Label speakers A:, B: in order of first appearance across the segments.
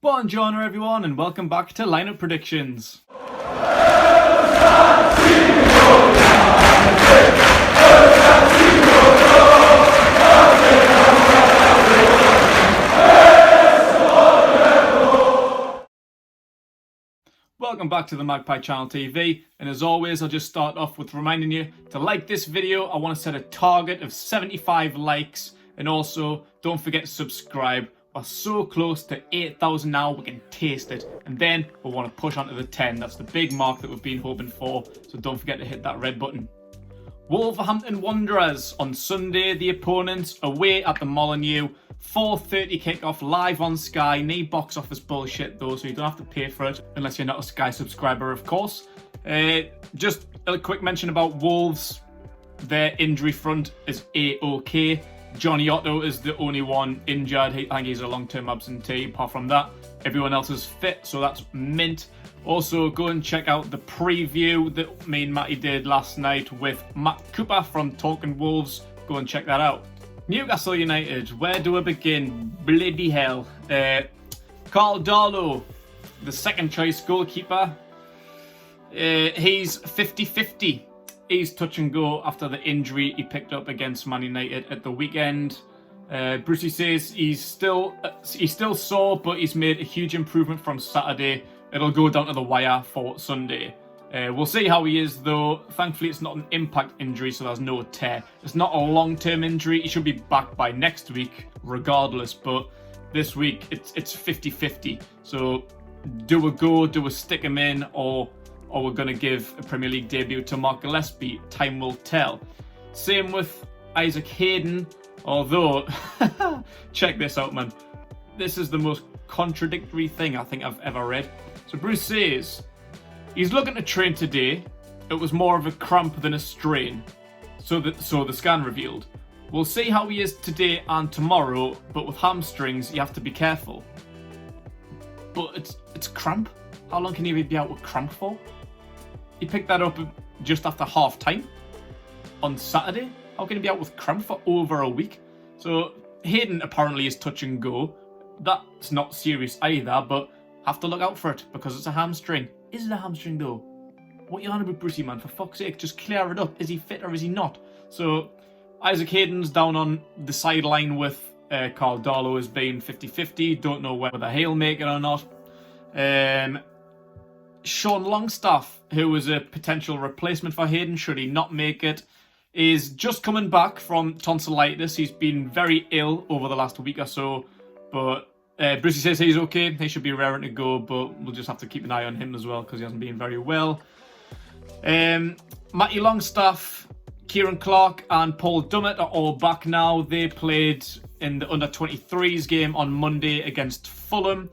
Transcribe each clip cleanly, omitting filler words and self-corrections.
A: Buongiorno everyone and welcome back to Lineup Predictions. Welcome back to the Magpie Channel TV, and as always I'll just start off with reminding you to like this video. I want to set a target of 75 likes, and also don't forget to subscribe. We're so close to 8,000 now, we can taste it, and then we want to push on to the 10. That's the big mark that we've been hoping for, so don't forget to hit that red button. Wolverhampton Wanderers on Sunday, the opponents away at the Molineux. 4:30 kickoff live on Sky. No box office bullshit though, so you don't have to pay for it unless you're not a Sky subscriber, of course. Just a quick mention about Wolves. Their injury front is A-OK. Johnny Otto is the only one injured. I think he's a long-term absentee. Apart from that, everyone else is fit, so that's mint. Also, go and check out the preview that me and Matty did last night with Matt Cooper from Talking Wolves. Go and check that out. Newcastle United, where do I begin? Bloody hell. Carl Darlow, the second choice goalkeeper. He's 50-50. He's touch and go after the injury he picked up against Man United at the weekend. Brucey says he's still sore, but he's made a huge improvement from Saturday. It'll go down to the wire for Sunday. We'll see how he is though. Thankfully it's not an impact injury, so there's no tear. It's not a long-term injury. He should be back by next week regardless, but this week it's 50-50. So do we stick him in, or we're going to give a Premier League debut to Mark Gillespie? Time will tell. Same with Isaac Hayden, although check this out, man. This is the most contradictory thing I think I've ever read. So Bruce says he's looking to train today. It was more of a cramp than a strain, so the scan revealed. We'll see how he is today and tomorrow, but with hamstrings you have to be careful. But it's cramp? How long can he be out with cramp for? He picked that up just after half time on Saturday. How can he be out with cramp for over a week? So Hayden apparently is touch and go. That's not serious either, but have to look out for it because it's a hamstring. Is it a hamstring though? What are you on about, Brucey, man? For fuck's sake, just clear it up. Is he fit or is he not? So Isaac Hayden's down on the sideline with Carl Darlow as being 50-50. Don't know whether he'll make it or not. Sean Longstaff, who was a potential replacement for Hayden should he not make it, is just coming back from tonsillitis. He's been very ill over the last week or so, but Brucey says he's okay. He should be raring to go, but we'll just have to keep an eye on him as well because he hasn't been very well. Matty Longstaff, Kieran Clark and Paul Dummett are all back now. They played in the under-23s game on Monday against Fulham.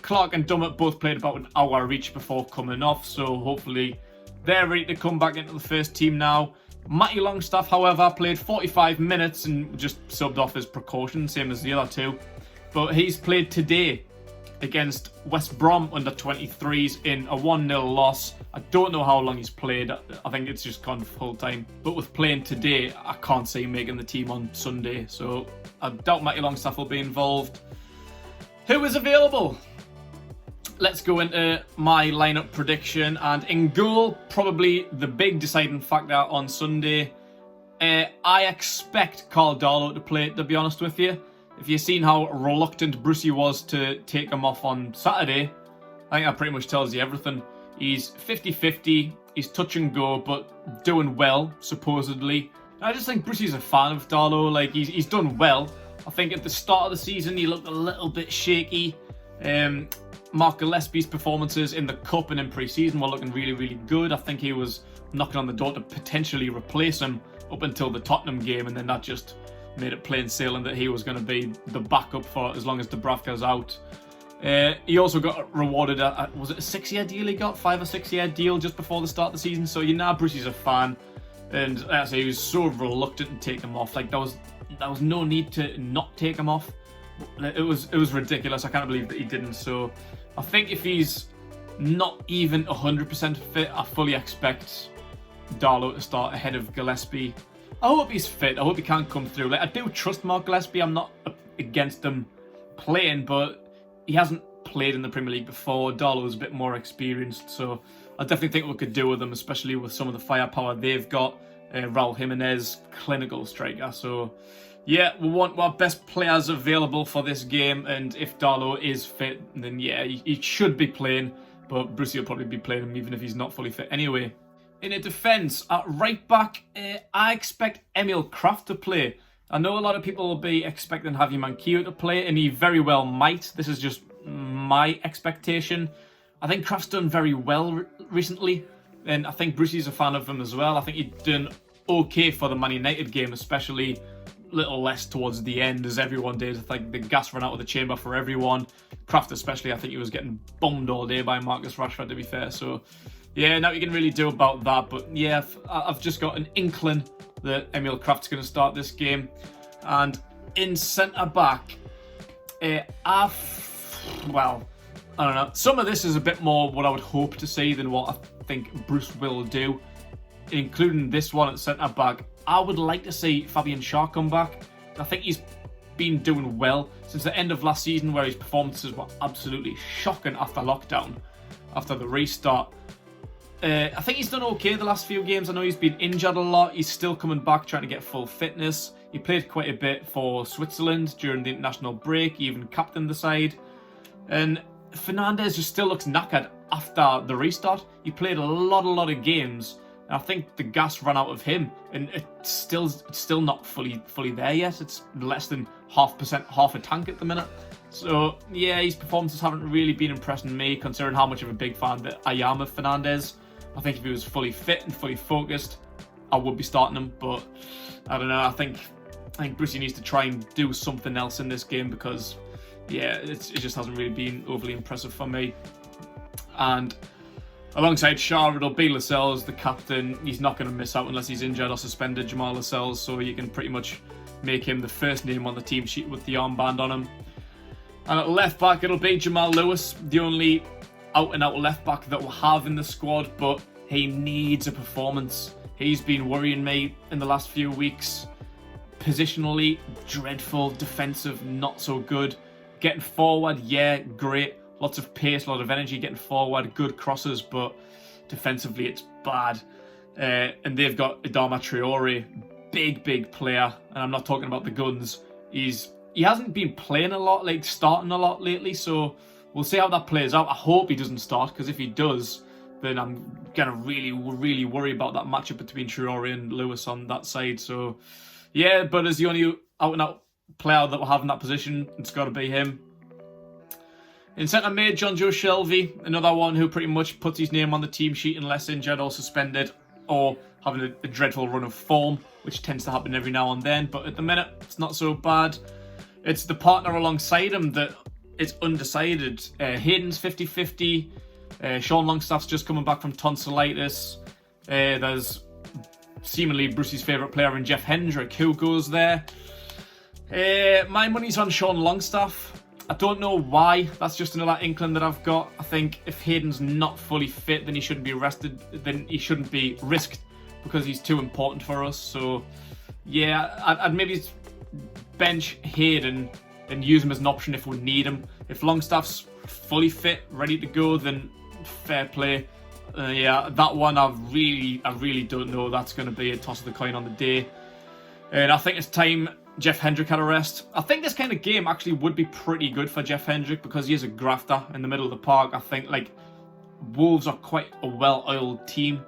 A: Clark and Dummett both played about an hour each before coming off, so hopefully they're ready to come back into the first team now. Matty Longstaff, however, played 45 minutes and just subbed off as precaution, same as the other two. But he's played today against West Brom under-23s in a 1-0 loss. I don't know how long he's played. I think it's just gone full time. But with playing today, I can't see him making the team on Sunday, so I doubt Matty Longstaff will be involved. Who is available? Let's go into my lineup prediction, and in goal, probably the big deciding factor on Sunday. I expect Carl Darlow to play, to be honest with you. If you've seen how reluctant Brucey was to take him off on Saturday, I think that pretty much tells you everything. He's 50-50, he's touch and go, but doing well, supposedly. And I just think Brucey's a fan of Darlow. Like, he's done well. I think at the start of the season he looked a little bit shaky. Mark Gillespie's performances in the Cup and in pre-season were looking really, really good. I think he was knocking on the door to potentially replace him up until the Tottenham game, and then that just made it plain sailing that he was going to be the backup for as long as Dubravka's out. He also got rewarded, was it a 6-year deal he got? 5 or 6-year deal just before the start of the season. So you know Brucey's a fan, and like I say, he was so reluctant to take him off. Like there was no need to not take him off. It was ridiculous. I can't believe that he didn't. So I think if he's not even 100% fit, I fully expect Darlow to start ahead of Gillespie. I hope he's fit. I hope he can come through. Like, I do trust Mark Gillespie. I'm not against him playing, but he hasn't played in the Premier League before. Darlow's a bit more experienced, so I definitely think we could do with them, especially with some of the firepower they've got. Raul Jimenez, clinical striker. So yeah, we want our best players available for this game, and if Darlow is fit, then yeah, he should be playing, but Brucey will probably be playing him even if he's not fully fit anyway. In a defence, at right back, I expect Emil Kraft to play. I know a lot of people will be expecting Javi Manquillo to play, and he very well might. This is just my expectation. I think Kraft's done very well recently, and I think Brucey's a fan of him as well. I think he'd done okay for the Man United game, especially a little less towards the end, as everyone did. I think the gas ran out of the chamber for everyone. Kraft especially, I think he was getting bummed all day by Marcus Rashford, to be fair. So yeah, nothing you can really do about that. But yeah, I've just got an inkling that Emil Kraft's going to start this game. And in centre-back, well, I don't know. Some of this is a bit more what I would hope to see than what I think Bruce will do. Including this one at centre-back, I would like to see Fabian Schär come back. I think he's been doing well since the end of last season, where his performances were absolutely shocking after lockdown, after the restart. I think he's done okay the last few games. I know he's been injured a lot. He's still coming back, trying to get full fitness. He played quite a bit for Switzerland during the international break. He even captained the side. And Fernandes just still looks knackered after the restart. He played a lot of games. And I think the gas ran out of him, and it's still not fully there yet. It's less than half a tank at the minute. So yeah, his performances haven't really been impressing me, considering how much of a big fan that I am of Fernandes. I think if he was fully fit and fully focused, I would be starting him. But I don't know. I think Brucey needs to try and do something else in this game, because yeah, it just hasn't really been overly impressive for me. And alongside Schär, it'll be Lascelles, the captain. He's not going to miss out unless he's injured or suspended, Jamal Lascelles, so you can pretty much make him the first name on the team sheet with the armband on him. And at left back, it'll be Jamal Lewis, the only out-and-out left back that we'll have in the squad, but he needs a performance. He's been worrying me in the last few weeks. Positionally, dreadful. Defensive, not so good. Getting forward, yeah, great. Lots of pace, a lot of energy getting forward, good crosses, but defensively it's bad. And they've got Adama Traore, big player, and I'm not talking about the guns. He hasn't been playing a lot, like starting a lot lately, so we'll see how that plays out. I hope he doesn't start, because if he does, then I'm gonna really worry about that matchup between Traore and Lewis on that side. So yeah, but as the only out-and-out player that will have in that position, it's got to be him. In centre mid, Jonjo Shelvey, another one who pretty much puts his name on the team sheet unless injured or suspended or having a dreadful run of form, which tends to happen every now and then, but at the minute it's not so bad. It's the partner alongside him that it's undecided. Hayden's 50-50. Sean Longstaff's just coming back from tonsillitis. There's seemingly Brucey's favourite player in Jeff Hendrick. Who goes there? My money's on Sean Longstaff. I don't know why. That's just another inkling that I've got. I think if Hayden's not fully fit, then he shouldn't be rested. Then he shouldn't be risked, because he's too important for us. So yeah, I'd maybe bench Hayden and use him as an option if we need him. If Longstaff's fully fit, ready to go, then fair play. Yeah, that one I really don't know. That's going to be a toss of the coin on the day. And I think it's time Jeff Hendrick had a rest. I think this kind of game actually would be pretty good for Jeff Hendrick, because he is a grafter in the middle of the park. I think like Wolves are quite a well-oiled team.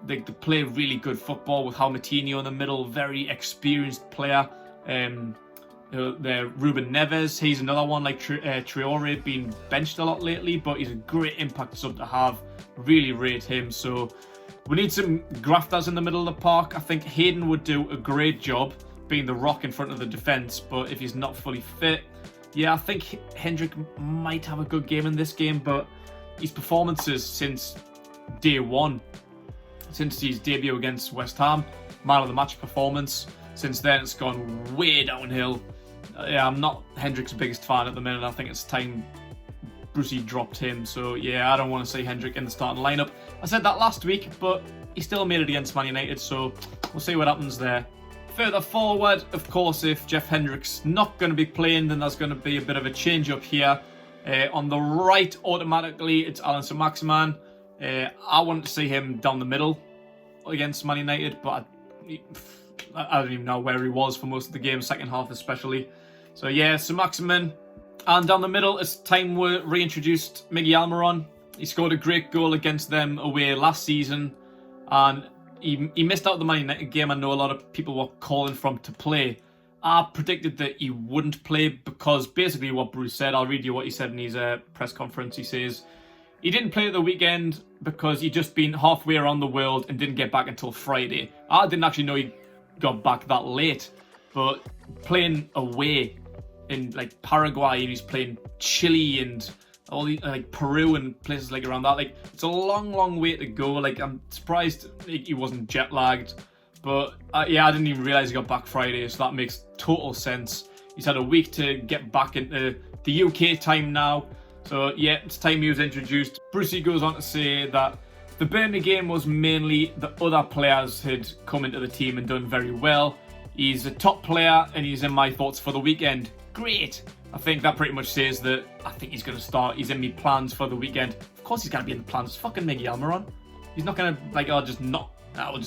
A: They play really good football with Moutinho in the middle, very experienced player. Ruben Neves, he's another one like Traore, being benched a lot lately, but he's a great impact sub to have. Really rate him. So we need some grafters in the middle of the park. I think Hayden would do a great job being the rock in front of the defence, but if he's not fully fit, yeah, I think Hendrick might have a good game in this game, but his performances since day one, since his debut against West Ham, man of the match performance, since then it's gone way downhill. Yeah, I'm not Hendrick's biggest fan at the minute. I think it's time Brucey dropped him. So yeah, I don't want to see Hendrick in the starting lineup. I said that last week, but he still made it against Man United, so we'll see what happens there. Further forward, of course, if Jeff Hendrick's not going to be playing, then there's going to be a bit of a change up here. On the right, automatically, it's Saint-Maximin. I wanted to see him down the middle against Man United, but I don't even know where he was for most of the game, second half especially. So yeah, Saint-Maximin. And down the middle, it's time we reintroduced Miggy Almiron. He scored a great goal against them away last season, and he missed out the Man United game. I know a lot of people were calling for him to play. I predicted that he wouldn't play because basically what Bruce said, I'll read you what he said in his press conference. He says, he didn't play at the weekend because he'd just been halfway around the world and didn't get back until Friday. I didn't actually know he got back that late, but playing away in like Paraguay, and he's playing Chile and all the like Peru and places like around that, like it's a long way to go. Like I'm surprised he wasn't jet lagged, but yeah, I didn't even realize he got back Friday, so that makes total sense. He's had a week to get back into the UK time now, so yeah, it's time he was introduced. Brucey goes on to say that the Burnley game was mainly the other players had come into the team and done very well. He's a top player and he's in my thoughts for the weekend. Great. I think that pretty much says that I think he's going to start. He's in my plans for the weekend. Of course he's going to be in the plans. It's fucking Miggy Almiron. He's not going to, like, I'll just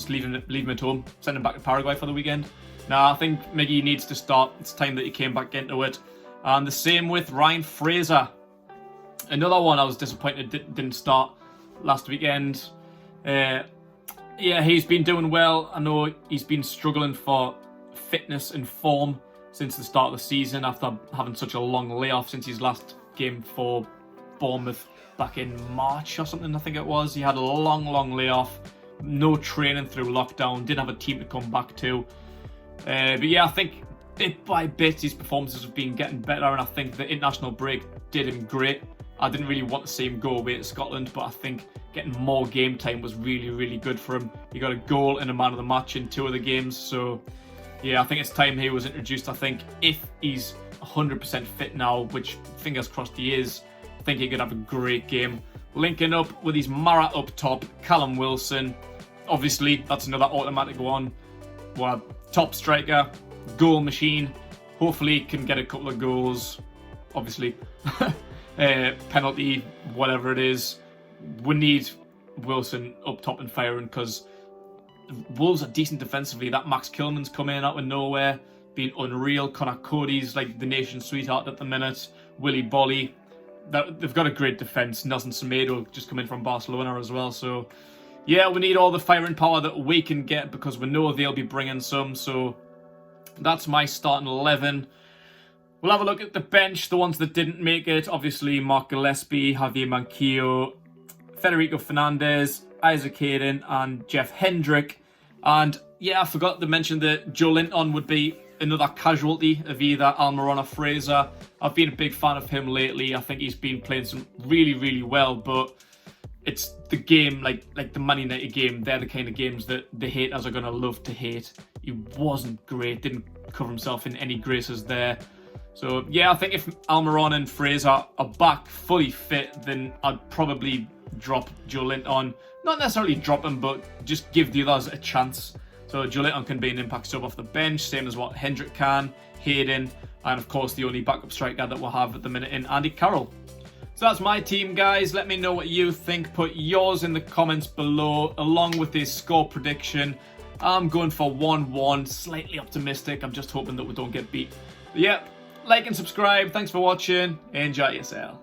A: leave him at home, send him back to Paraguay for the weekend. Nah, I think Miggy needs to start. It's time that he came back into it. And the same with Ryan Fraser. Another one I was disappointed didn't start last weekend. Yeah, he's been doing well. I know he's been struggling for fitness and form since the start of the season after having such a long layoff since his last game for Bournemouth back in March or something, I think it was. He had a long layoff, no training through lockdown, didn't have a team to come back to. But yeah, I think bit by bit his performances have been getting better, and I think the international break did him great. I didn't really want to see him go away to Scotland, but I think getting more game time was really good for him. He got a goal and a man of the match in 2 of the games, so yeah, I think it's time he was introduced. I think if he's 100% fit now, which fingers crossed he is, I think he could have a great game. Linking up with his Mara up top, Callum Wilson. Obviously, that's another automatic one. Well, top striker, goal machine. Hopefully can get a couple of goals. Obviously, penalty, whatever it is. We need Wilson up top and firing because Wolves are decent defensively. That Max Kilman's come in out of nowhere, being unreal. Connor Cody's like the nation's sweetheart at the minute. Willy Bolly. They've got a great defence. Nelson Semedo just come in from Barcelona as well. So yeah, we need all the firing power that we can get because we know they'll be bringing some. So that's my starting 11. We'll have a look at the bench, the ones that didn't make it. Obviously, Mark Gillespie, Javier Manquillo, Federico Fernandez, Isaac Hayden and Jeff Hendrick. And yeah, I forgot to mention that Joe Linton would be another casualty of either Almiron or Fraser. I've been a big fan of him lately. I think he's been playing some really well, but it's the game, like the Man United game, they're the kind of games that the haters are going to love to hate. He wasn't great, didn't cover himself in any graces there. So yeah, I think if Almiron and Fraser are back fully fit, then I'd probably drop Joe Linton. Not necessarily drop him, but just give the others a chance. So Joe Linton can be an impact sub off the bench, same as what Hendrick can, Hayden, and of course the only backup striker that we'll have at the minute in Andy Carroll. So that's my team, guys. Let me know what you think. Put yours in the comments below, along with this score prediction. I'm going for 1-1, slightly optimistic. I'm just hoping that we don't get beat. But yeah, like and subscribe. Thanks for watching. Enjoy yourself.